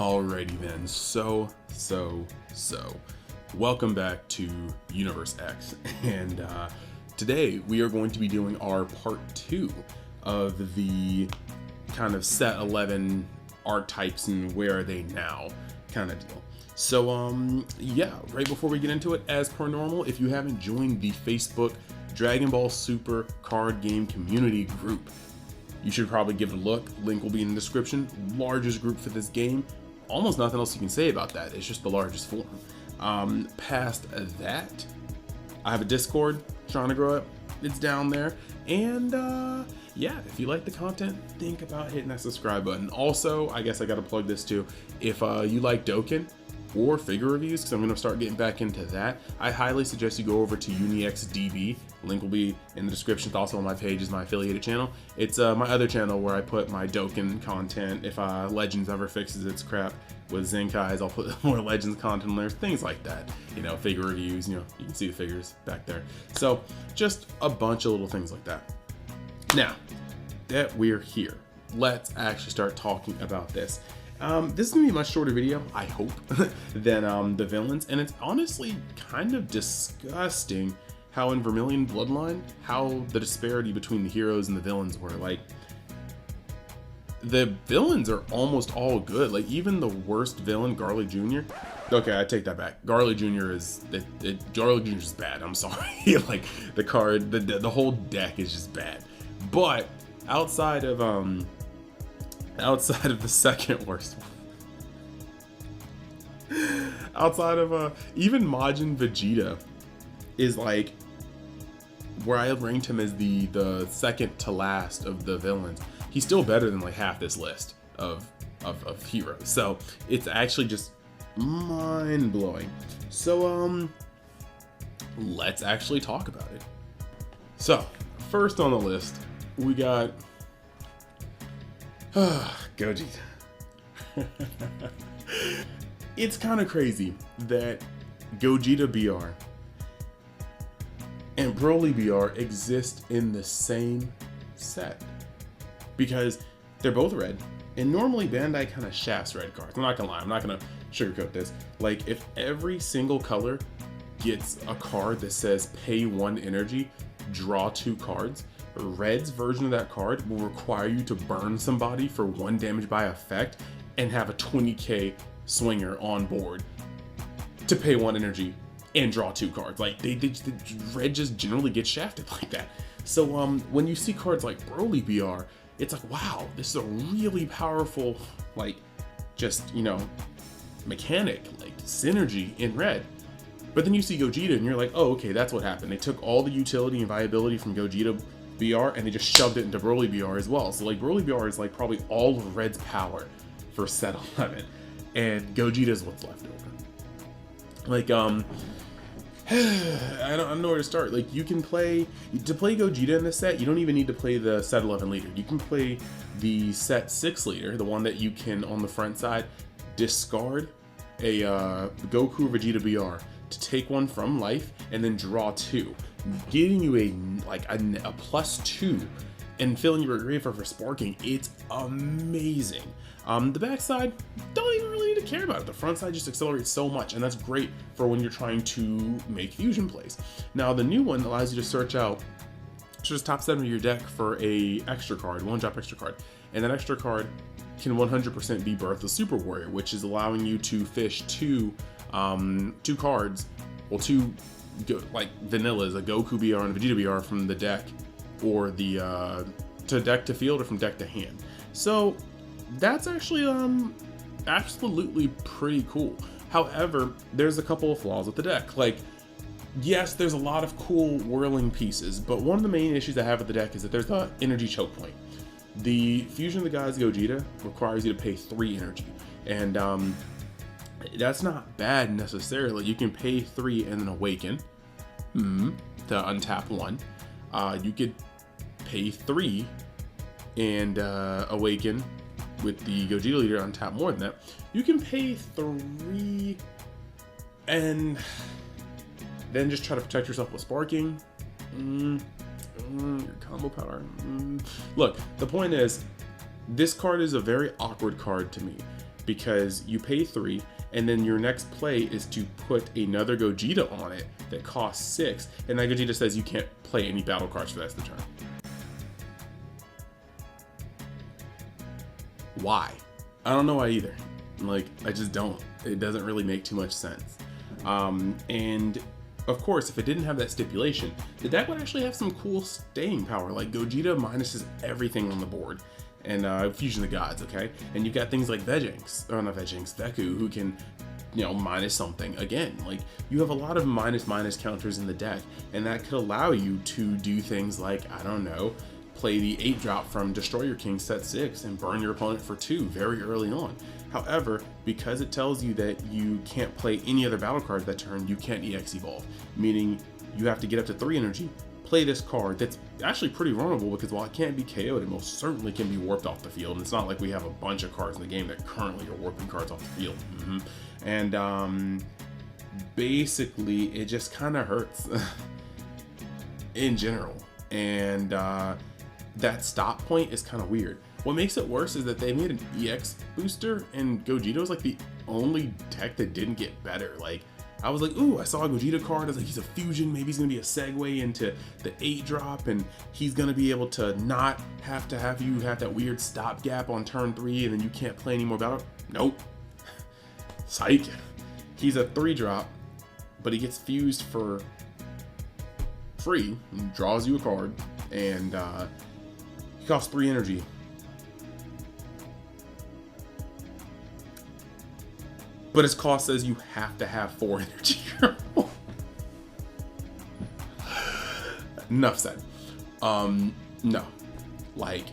Alrighty then, so welcome back to Universe X, and today we are going to be doing our part 2 of the kind of set 11 archetypes and where are they now kind of deal. So yeah, right before we get into it, as per normal, if you haven't joined the Facebook Dragon Ball Super card game community group, you should probably give it a look. Link will be in the description. Largest group for this game. Almost nothing else you can say about that. It's just the largest form. Past that, I have a Discord trying to grow it. It's down there. And yeah, if you like the content, think about hitting that subscribe button. Also, I guess I got to plug this too. If you like Dokkan or figure reviews, because I'm going to start getting back into that, I highly suggest you go over to UniXDB. Link will be in the description. It's also on my page, is my affiliated channel. It's my other channel where I put my Dokkan content. If Legends ever fixes its crap with Zenkais, I'll put more Legends content on there, things like that. You know, figure reviews, you know, you can see the figures back there. So just a bunch of little things like that. Now that we're here, let's actually start talking about this. This is gonna be a much shorter video, I hope, than the villains, and it's honestly kind of disgusting how in Vermilion Bloodline, how the disparity between the heroes and the villains were. Like, the villains are almost all good. Like, even the worst villain, Garlic Jr. Okay, I take that back. Garlic Jr. is Garlic Jr. is bad. I'm sorry. Like, the card, the whole deck is just bad. But outside of the second worst one, outside of even Majin Vegeta is like where I ranked him as the second to last of the villains. He's still better than like half this list of heroes. So it's actually just mind blowing. So let's actually talk about it. So first on the list we got Gogeta. It's kind of crazy that Gogeta BR and Broly BR exist in the same set, because they're both red, and normally Bandai kind of shafts red cards. I'm not gonna lie, I'm not gonna sugarcoat this. Like, if every single color gets a card that says pay 1 energy, draw 2 cards, Red's version of that card will require you to burn somebody for 1 damage by effect and have a 20k swinger on board to pay 1 energy and draw 2 cards. Like, Red just generally gets shafted like that. So when you see cards like Broly BR, it's like, wow, this is a really powerful, like, just, you know, mechanic, like synergy in Red. But then you see Gogeta and you're like, oh, okay, that's what happened. They took all the utility and viability from Gogeta BR and they just shoved it into Broly BR as well. So like Broly BR is like probably all of Red's power for set 11, and Gogeta is what's left over. Like I don't know where to start. Like, you can play Gogeta in this set, you don't even need to play the set 11 leader. You can play the set 6 leader, the one that you can on the front side discard a Goku or Vegeta BR to take 1 from life and then draw 2, getting you a +2 and filling your grave for sparking. It's amazing. The backside, don't even really need to care about it. The front side just accelerates so much, and that's great for when you're trying to make fusion plays. Now, the new one allows you to search just top 7 of your deck for a extra card, 1-drop extra card, and that extra card can 100% be Birth of Super Warrior, which is allowing you to fish 2 cards, well, 2 like vanillas, a Goku BR and a Vegeta BR from the deck, or the to deck to field, or from deck to hand. So that's actually absolutely pretty cool. However, there's a couple of flaws with the deck. Like, yes, there's a lot of cool whirling pieces, but one of the main issues I have with the deck is that there's the energy choke point. The Fusion of the Gods Gogeta requires you to pay 3 energy, and that's not bad necessarily. You can pay 3 and then awaken to untap 1. You could pay 3 and awaken with the Gogeta leader, untap more than that. You can pay 3 and then just try to protect yourself with sparking. Your combo power. Look, the point is, this card is a very awkward card to me. because you pay 3, and then your next play is to put another Gogeta on it that costs 6, and that Gogeta says you can't play any battle cards for the rest of the turn. Why? I don't know why either. Like, I just don't. It doesn't really make too much sense. And of course, if it didn't have that stipulation, the deck would actually have some cool staying power. Like Gogeta minuses everything on the board, and Fusion of the Gods, okay? And you've got things like Veginx, or not Veginx, Deku, who can, you know, minus something again. Like, you have a lot of minus counters in the deck, and that could allow you to do things like, I don't know, play the 8-drop from Destroyer King set 6 and burn your opponent for 2 very early on. However, because it tells you that you can't play any other battle card that turn, you can't EX evolve, meaning you have to get up to 3 energy, play this card that's actually pretty vulnerable, because while it can't be KO'd, it most certainly can be warped off the field. And it's not like we have a bunch of cards in the game that currently are warping cards off the field. And basically, it just kind of hurts in general. And that stop point is kind of weird. What makes it worse is that they made an EX booster, and Gogeta was like the only deck that didn't get better. Like, I was like, ooh, I saw a Gogeta card. I was like, he's a fusion. Maybe he's gonna be a segue into the 8-drop, and he's gonna be able to not have to have you have that weird stopgap on turn 3, and then you can't play any more battle. Nope. Psych. He's a 3-drop, but he gets fused for free and draws you a card, and he costs 3 energy. But his cost says you have to have 4 energy. Enough said. No. Like,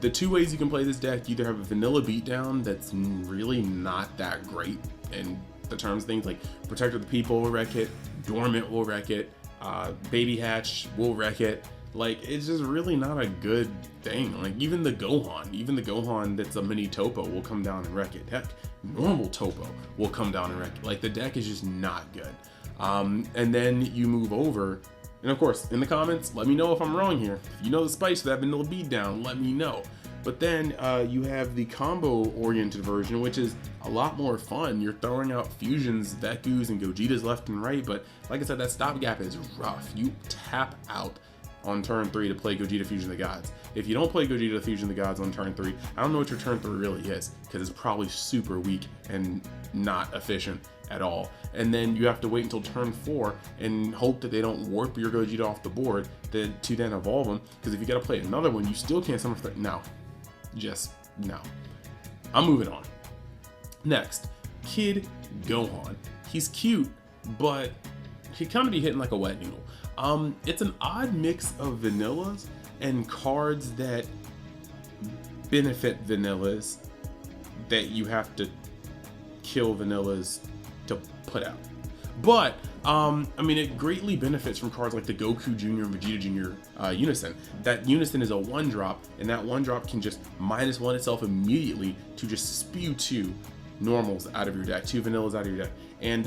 the 2 ways you can play this deck, you either have a vanilla beatdown that's really not that great in the terms of things like Protector of the People will wreck it, Dormant will wreck it, Baby Hatch will wreck it. Like, it's just really not a good thing. Like, even the Gohan that's a mini Topo will come down and wreck it. Heck, normal Topo will come down and wreck it. Like, the deck is just not good. And then you move over, and of course, in the comments, let me know if I'm wrong here. If you know the spice for that vanilla beatdown, let me know. But then you have the combo-oriented version, which is a lot more fun. You're throwing out fusions, Dekus, and Gogetas left and right, but like I said, that stopgap is rough. You tap out on turn 3 to play Gogeta Fusion of the Gods. If you don't play Gogeta Fusion of the Gods on turn 3, I don't know what your turn 3 really is, because it's probably super weak and not efficient at all. And then you have to wait until turn 4 and hope that they don't warp your Gogeta off the board to then evolve them, because if you got to play another one, you still can't summon for no. Just no. I'm moving on. Next, Kid Gohan. He's cute, but he kind of be hitting like a wet noodle. It's an odd mix of vanillas and cards that benefit vanillas that you have to kill vanillas to put out. But, I mean, it greatly benefits from cards like the Goku Jr. and Vegeta Jr. Unison. That Unison is a 1-drop, and that 1-drop can just -1 itself immediately to just spew 2 normals out of your deck, 2 vanillas out of your deck. And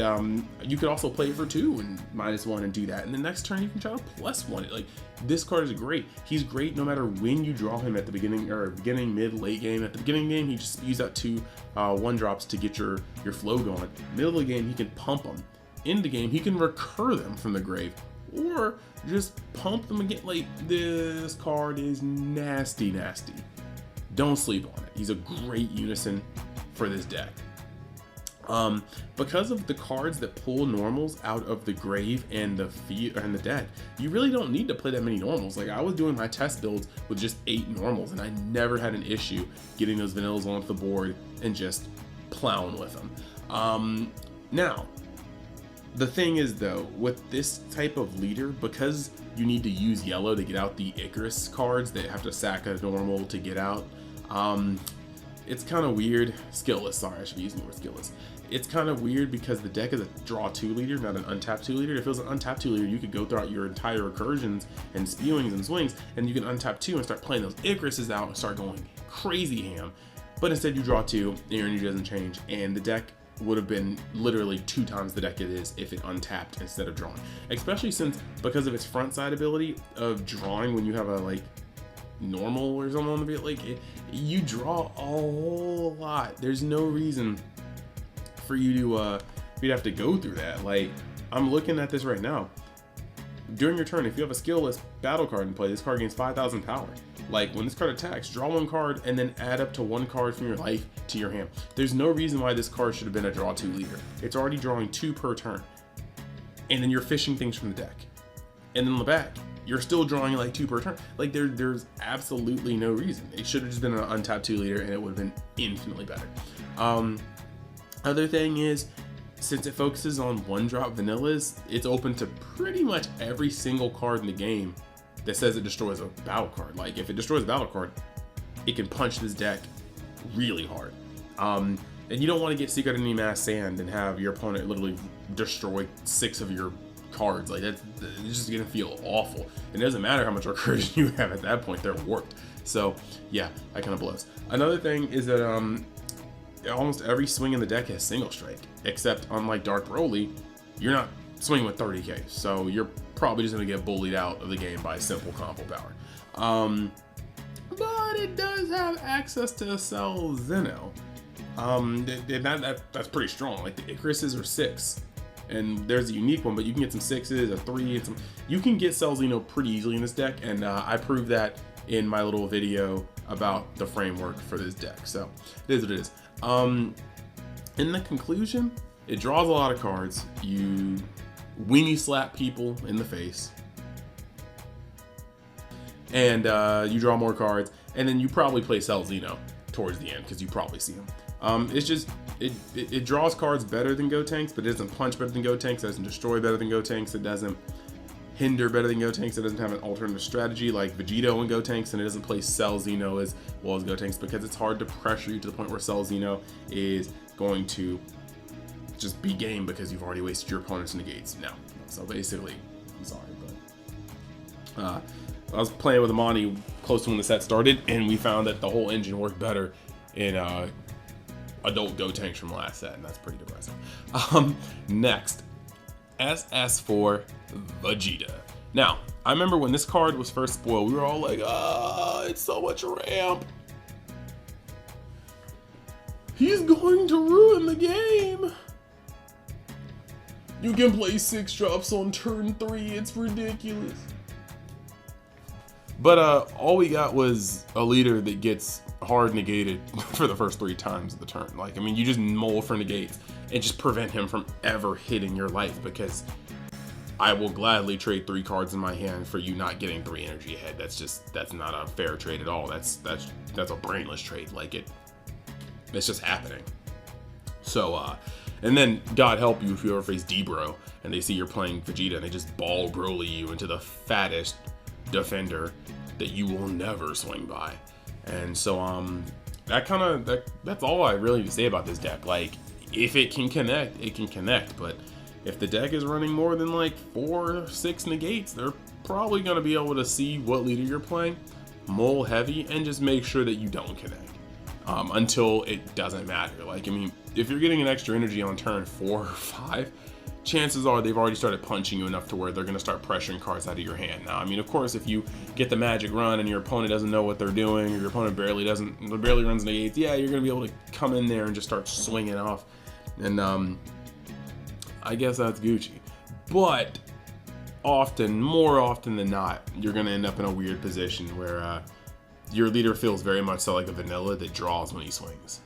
you could also play it for 2 and -1 and do that. And the next turn you can try to +1 it. Like, this card is great. He's great no matter when you draw him at the beginning, or beginning, mid, late game. At the beginning game, he just spews out 2 1-drops to get your flow going. Middle of the game, he can pump them. In the game, he can recur them from the grave, or just pump them again. Like, this card is nasty, nasty. Don't sleep on it. He's a great Unison for this deck. Because of the cards that pull normals out of the grave and the deck, you really don't need to play that many normals. Like, I was doing my test builds with just 8 normals, and I never had an issue getting those vanillas onto the board and just plowing with them. Now, the thing is though, with this type of leader, because you need to use yellow to get out the Icarus cards that have to sack a normal to get out, it's kind of weird. Skillless, sorry, I should be using the word skillless. It's kind of weird because the deck is a draw 2 leader, not an untap 2 leader. If it was an untap 2 leader, you could go throughout your entire recursions and spewings and swings, and you can untap 2 and start playing those Icaruses out and start going crazy ham. But instead you draw 2, and your energy doesn't change, and the deck would have been literally 2 times the deck it is if it untapped instead of drawing. Especially since, because of its front side ability of drawing when you have a, like, normal or something on the field. Like, you draw a whole lot. There's no reason for you to have to go through that. Like, I'm looking at this right now. During your turn, if you have a skillless battle card in play, this card gains 5,000 power. Like, when this card attacks, draw one card and then add up to one card from your life to your hand. There's no reason why this card should have been a draw 2 leader. It's already drawing 2 per turn. And then you're fishing things from the deck. And then on the back, you're still drawing like 2 per turn. Like, there's absolutely no reason. It should have just been an untapped 2 leader and it would have been infinitely better. Other thing is, since it focuses on 1-drop vanillas, it's open to pretty much every single card in the game that says it destroys a battle card. Like, if it destroys a battle card, it can punch this deck really hard. And you don't want to get Secret Enemy Mass Sand and have your opponent literally destroy 6 of your cards. Like, it's just gonna feel awful. It doesn't matter how much recursion you have at that point, they're warped. So yeah, that kind of blows. Another thing is that almost every swing in the deck has single strike, except unlike Dark Broly, you're not swinging with 30k, so you're probably just gonna get bullied out of the game by simple combo power. But it does have access to Cell Xeno. That's pretty strong. Like, the Icaruses are 6, and there's a unique one, but you can get some 6s, a 3, and some. You can get Cell Xeno pretty easily in this deck, and I proved that in my little video about the framework for this deck. So it is what it is. In the conclusion, it draws a lot of cards. You weenie slap people in the face, and you draw more cards, and then you probably play Cell Xeno towards the end because you probably see him. It's just it draws cards better than Gotenks, but it doesn't punch better than Gotenks. It doesn't destroy better than Gotenks. It doesn't hinder better than Gotenks. It doesn't have an alternative strategy like Vegeta and Gotenks, and it doesn't play Cell Xeno as well as Gotenks because it's hard to pressure you to the point where Cell Xeno is going to just be game because you've already wasted your opponent's negates now. So basically, I'm sorry, but I was playing with Amani close to when the set started, and we found that the whole engine worked better in adult Gotenks from last set, and that's pretty depressing. Next, SS4 Vegeta. Now, I remember when this card was first spoiled, we were all like, it's so much ramp. He's going to ruin the game. You can play 6 drops on turn 3, it's ridiculous. But all we got was a leader that gets hard negated for the first 3 times of the turn. Like, I mean, you just mull for negates and just prevent him from ever hitting your life, because I will gladly trade 3 cards in my hand for you not getting 3 energy ahead. That's not a fair trade at all. That's a brainless trade. Like, it's just happening. So and then God help you if you ever face D-Bro and they see you're playing Vegeta and they just ball Broly you into the fattest defender that you will never swing by. And so that's all I really need to say about this deck. Like, if it can connect, it can connect, but if the deck is running more than like 4 or 6 negates, they're probably going to be able to see what leader you're playing, mull heavy, and just make sure that you don't connect until it doesn't matter. Like, I mean, if you're getting an extra energy on turn 4 or 5, chances are they've already started punching you enough to where they're going to start pressuring cards out of your hand. Now, I mean, of course, if you get the magic run and your opponent doesn't know what they're doing, or your opponent barely runs negates, yeah, you're going to be able to come in there and just start swinging off. And I guess that's Gucci. But more often than not, you're going to end up in a weird position where your leader feels very much so like a vanilla that draws when he swings.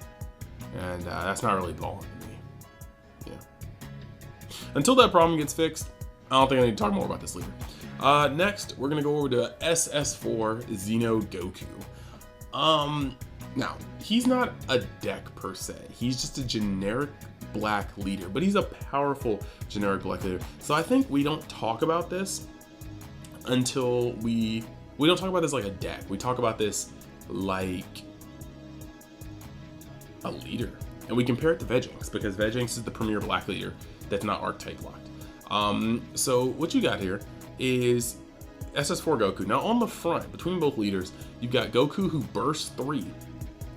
And that's not really balling to me. Yeah. Until that problem gets fixed, I don't think I need to talk more about this leader. Next, we're going to go over to SS4 Xeno Goku. Now, he's not a deck per se. He's just a generic black leader, but he's a powerful generic black leader. So I think we don't talk about this until we don't talk about this like a deck. We talk about this like a leader. And we compare it to Veginx, because Veginx is the premier black leader that's not archetype locked. So what you got here is SS4 Goku. Now on the front, between both leaders, you've got Goku who bursts 3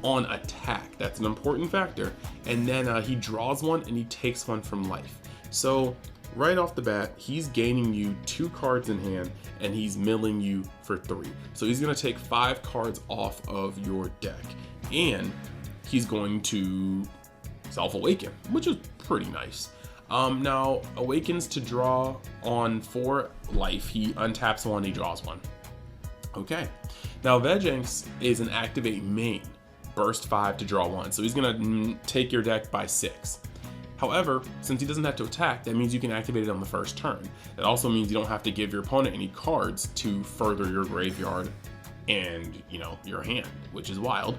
on attack. That's an important factor. And then he draws 1 and he takes 1 from life. So right off the bat, he's gaining you 2 cards in hand and he's milling you for 3. So he's going to take 5 cards off of your deck, and he's going to self-awaken, which is pretty nice. Now, awakens to draw on 4 life. He untaps 1, he draws 1. Okay. Now, Gotenks is an activate main, burst 5 to draw 1. So he's going to take your deck by 6. However, since he doesn't have to attack, that means you can activate it on the first turn. That also means you don't have to give your opponent any cards to further your graveyard and, you know, your hand, which is wild.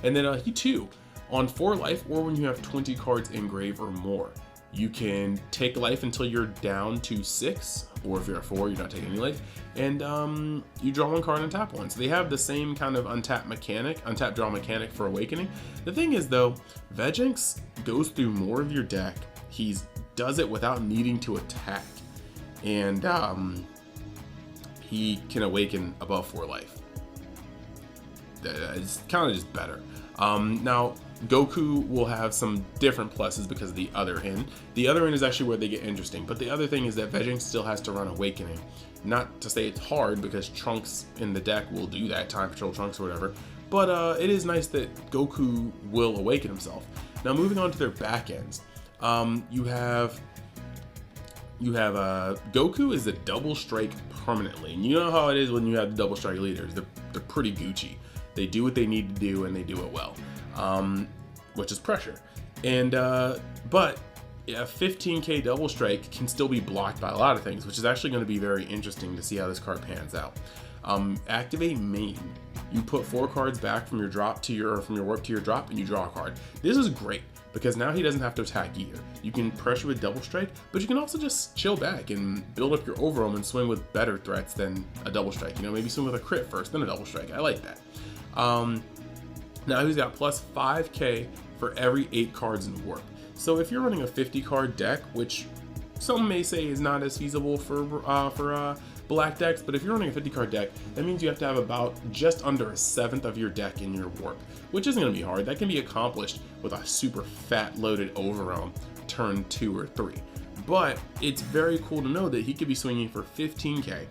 And then he too, on 4 life, or when you have 20 cards in grave or more, you can take life until you're down to 6, or if you're at 4, you're not taking any life, and you draw 1 card and tap 1. So they have the same kind of untap draw mechanic for awakening. The thing is though, Gotenks goes through more of your deck. He does it without needing to attack, and he can awaken above 4 life. It's kind of just better. Now, Goku will have some different pluses because of the other end. The other end is actually where they get interesting, but the other thing is that Gotenks still has to run Awakening. Not to say it's hard, because Trunks in the deck will do that, Time Patrol Trunks or whatever, but it is nice that Goku will awaken himself. Now, moving on to their back ends, you have Goku is a double strike permanently, and you know how it is when you have the double strike leaders. They're pretty Gucci. They do what they need to do, and they do it well, which is pressure. And but a 15k double strike can still be blocked by a lot of things, which is actually going to be very interesting to see how this card pans out. Activate main. You put 4 cards back from your drop to your, or from your warp to your drop, and you draw a card. This is great because now he doesn't have to attack either. You can pressure with double strike, but you can also just chill back and build up your overwhelm and swing with better threats than a double strike. You know, maybe swing with a crit first, then a double strike. I like that. Now he's got plus 5k for every 8 cards in warp. So if you're running a 50 card deck, which some may say is not as feasible for black decks, but if you're running a 50 card deck, that means you have to have about just under a 1/7 of your deck in your warp, which isn't going to be hard. That can be accomplished with a super fat loaded overwhelm turn 2 or 3. But it's very cool to know that he could be swinging for 15k.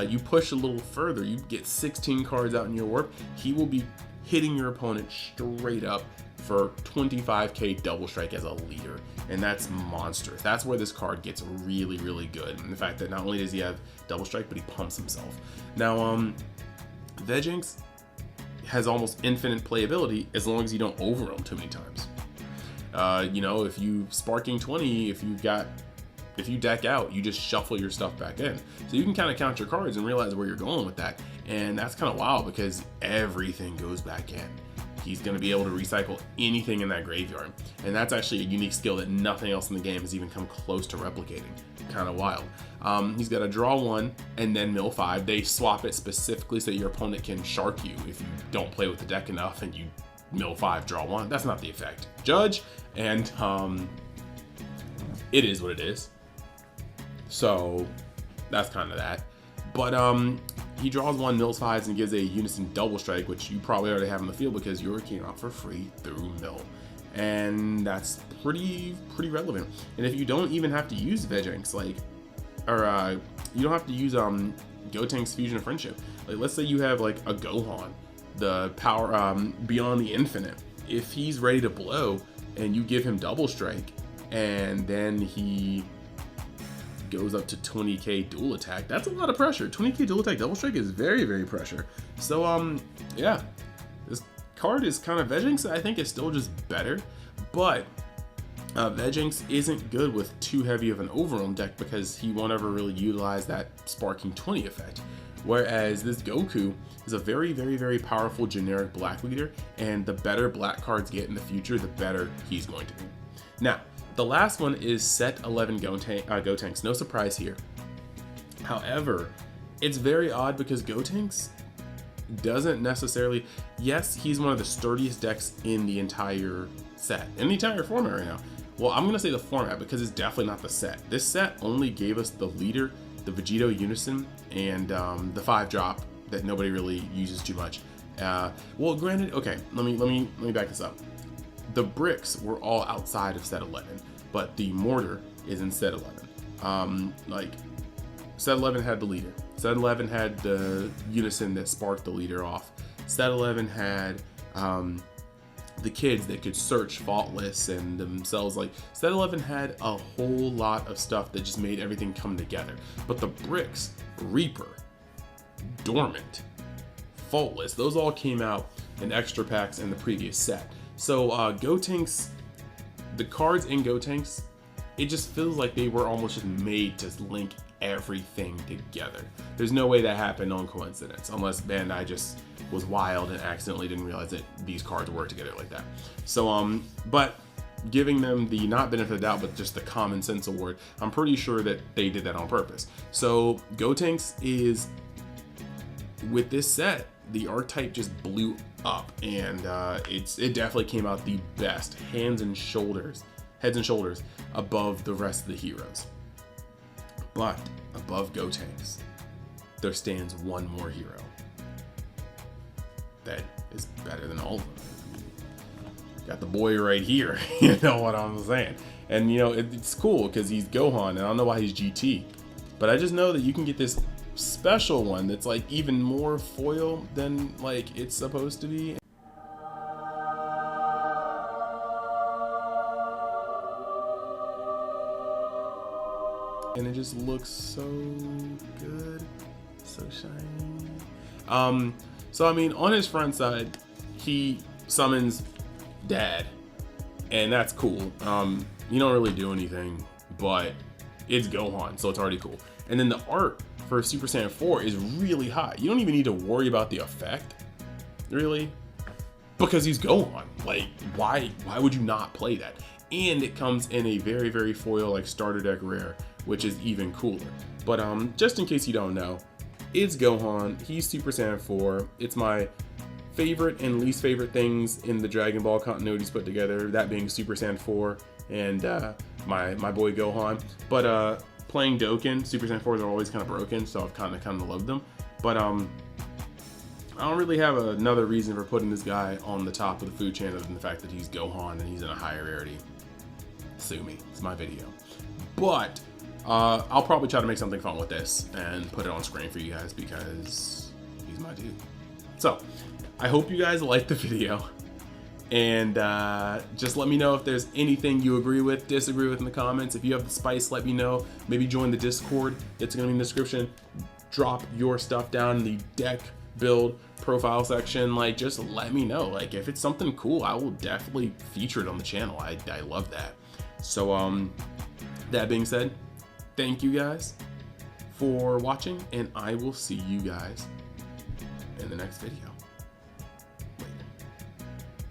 You push a little further, you get 16 cards out in your warp, he will be hitting your opponent straight up for 25k double strike as a leader, and that's monstrous. That's where this card gets really, really good. And the fact that not only does he have double strike, but he pumps himself. Now, Gotenks has almost infinite playability as long as you don't overwhelm too many times. You know, if you sparking 20, if you deck out, you just shuffle your stuff back in. So you can kind of count your cards and realize where you're going with that. And that's kind of wild because everything goes back in. He's going to be able to recycle anything in that graveyard. And that's actually a unique skill that nothing else in the game has even come close to replicating. Kind of wild. He's got to draw 1 and then mill 5. They swap it specifically so your opponent can shark you if you don't play with the deck enough and you mill 5, draw 1. That's not the effect. Judge. And it is what it is. So that's kind of that. But he draws 1, mills 5s, and gives a unison double strike, which you probably already have in the field because you came out for free through mill. And that's pretty relevant. And if you don't even have to use Gotenks, you don't have to use Gotenks Fusion of Friendship. Like, let's say you have like a Gohan, the power beyond the infinite. If he's ready to blow and you give him double strike, and then he goes up to 20k dual attack, that's a lot of pressure. 20k dual attack double strike is very, very pressure. So yeah, this card is kind of, Gotenks I think is still just better, but Gotenks isn't good with too heavy of an overwhelm deck because he won't ever really utilize that sparking 20 effect. Whereas this Goku is a very, very, very powerful generic black leader, and the better black cards get in the future, the better he's going to be. Now, the last one is set 11 Gotenks, no surprise here. However, it's very odd because Gotenks doesn't necessarily, yes, he's one of the sturdiest decks in the entire set, in the entire format right now. Well, I'm gonna say the format because it's definitely not the set. This set only gave us the leader, the Vegeta Unison, and the 5-drop that nobody really uses too much. Well, granted, okay, let me back this up. The bricks were all outside of set 11, but the mortar is in set 11. Like set 11 had the leader. Set 11 had the unison that sparked the leader off. Set 11 had the kids that could search faultless and themselves. Like set 11 had a whole lot of stuff that just made everything come together. But the bricks, Reaper, Dormant, Faultless, those all came out in extra packs in the previous set. So Gotenks, the cards in Gotenks, it just feels like they were almost just made to link everything together. There's no way that happened on coincidence, unless Bandai just was wild and accidentally didn't realize that these cards work together like that. So but giving them the not benefit of the doubt, but just the common sense award, I'm pretty sure that they did that on purpose. So Gotenks is, with this set, the archetype just blew up, and it definitely came out the best, heads and shoulders above the rest of the heroes. But above Gotenks, there stands one more hero that is better than all of them. Got the boy right here, you know what I'm saying? And you know, it's cool because he's Gohan, and I don't know why he's GT, but I just know that you can get this special one that's like even more foil than like it's supposed to be. And it just looks so good, so shiny. So I mean, on his front side, he summons Dad, and that's cool. You don't really do anything, but it's Gohan, so it's already cool. And then the art for Super Saiyan 4 is really high. You don't even need to worry about the effect, really, because he's Gohan. Like, why would you not play that? And it comes in a very, very foil, like starter deck rare, which is even cooler. But just in case you don't know, it's Gohan. He's Super Saiyan 4. It's my favorite and least favorite things in the Dragon Ball continuities put together, that being Super Saiyan 4 and my boy Gohan. But playing Dokkan, Super Saiyan 4s are always kind of broken, so I've kind of loved them. But I don't really have another reason for putting this guy on the top of the food chain other than the fact that he's Gohan and he's in a higher rarity. Sue me, it's my video. But I'll probably try to make something fun with this and put it on screen for you guys because he's my dude. So I hope you guys liked the video, and just let me know if there's anything you agree with, disagree with in the comments. If you have the spice, let me know. Maybe join the Discord. It's gonna be in the description. Drop your stuff down in the deck build profile section. Like, just let me know. Like, if it's something cool, I will definitely feature it on the channel. I love that. So that being said, thank you guys for watching, and I will see you guys in the next video.